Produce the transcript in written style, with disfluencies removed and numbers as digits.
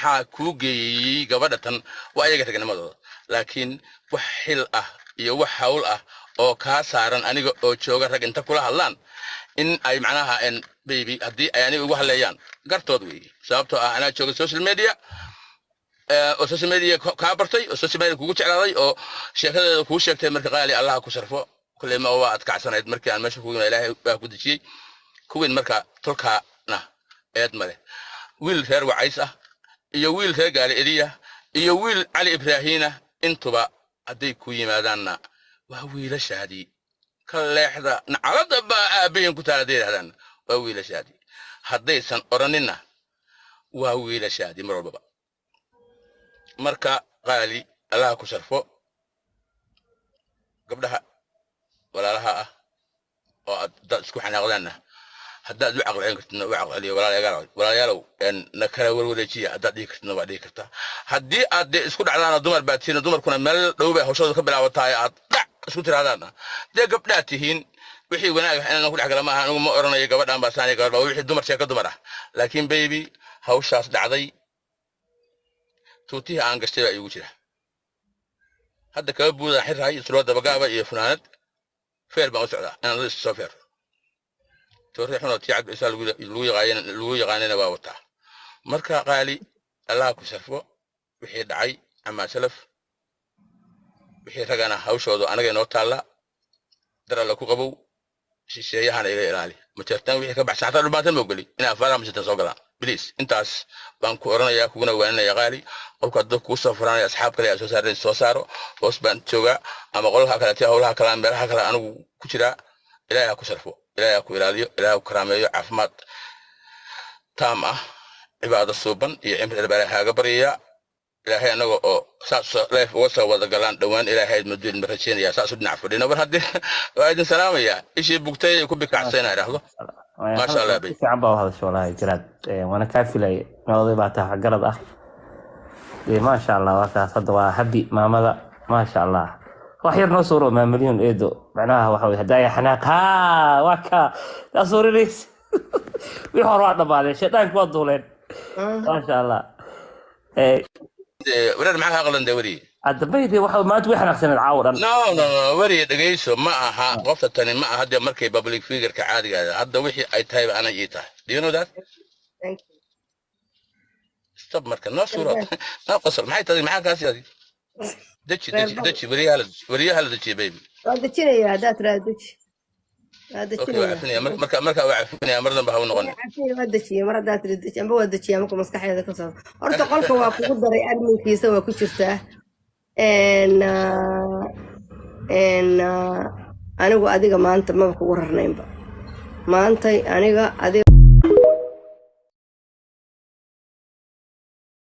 حكوجي جبادة وأي جت جنماذا لكن وحيل iyo wax hawl ah oo ka saaran aniga oo jooga rag inta kula hadlaan in ay macnaha en baby hadii ay aniga ugu hadlayaan gartood weey sababtoo ah ana jooga social media oo social media ka bartay oo social media kugu jeclaaday oo sheekadeeda kugu sheegtay marka qaali Allah ku sharfo kulay ma waa adkacsanayd markii aan meesha kugu ilaahay baa ku dajiyay kuwin marka tolkaana eed male wiil reer wacays ah iyo wiil reer gaali eliya iyo wiil Ali Ibrahina intuba haday ku yimaadaanna waa wiilashaadii ka leexda nacalada baa aabeen ku taaladeedaan waa wiilashaadii hadaysan oranina waa wiilashaadii mar walba marka qaali Allah ku sharfo gabdhaha walaalaha ah oo dad isku xanaaqdana haddaad u aqlaan kartid u aqliyo walaalayaalow in nakala warwareejiya haddaad dhigi kartid waa dhigi kartaa haddii aad isku dhacdaan dumar baad tihiin dumarkuna meel dhow bay hawshooda ka bilaabataa aad isku tiraadaan de gabdhaad tihiin wixii wanaag ah inaan ku dhaxgala ma aha anigu ma oranayo gabadhan baa saani gabadha wixii dumar sheeka dumar ah laakiin baby hawshaas dhacday tuutiha aan gashtay ay ugu jira hadda ka buuda xirhay islo dabagaaba iyo funaanad feer baan u socdaa inaan la soo feer توريحنا تيعد إسال لو يغانينا باوتا مركا قالي الله كسفو وحي دعي أما سلف وحي رغانا هاوشودو أنا جاي نوتالا درا لكو قبو شيشيهانا إلي إلالي متفتان وحي كبع ساعتا رباتن موغلي إنا فارا مجتن سوغلا بليس انتاس بانكو أرانا يا كونا وانا يا غالي أو كدو كوسا فراني أصحاب كلا أسوسارين سوسارو وصبان تشوغا أما قولها كلا تيهولها كلا مبارها كلا أنو كترا إلهي كسرفو إلهي كويراليو إلهي كراميو عفمات تامة عبادة صوبان يعمل البارحة قبرية إلهي أنو ساس ليف وصا وذقلان دوان إلهي المدير المرشين يا ساس بن عفو لنا برهدي وعيد السلام يا إيشي بوكتاي يكون بك عسينا يرهضو ما شاء الله بي عبا وهذا الشغل هاي جراد وانا كافي لي موضوع باتها قرد ما شاء الله وكا صدوا حبي ما شاء الله وحير نصورو ما مليون ايدو معناها وحوي هدايا حناق ها وكا تصوري ليس ويحور واحدة بعد شيطانك وضولين ما شاء الله ولاد معها غلن دوري الدبيدي وحوي ما توي حناق سنة العورة نو وري دقيسو معها قفة تاني معها هدي مركي بابليك فيجر كعادي هذا وحي اي تايب انا جيتها do you know that stop مركي نو صورة نو قصر معي تاني معها كاسي هذه دتشي وريها دتشي بيبي دتشي يا دات لا دتشي اوكي وعفني مركا وعفني مرضا بها ونقول عفني دتشي مرة دات دتشي ام بو دتشي امكو مسكحي هذا كسر horta qolka waa kugu daray adminkiisa waa ku jirtaa anigu adiga maanta ma ku wararnaynba maanta aniga adiga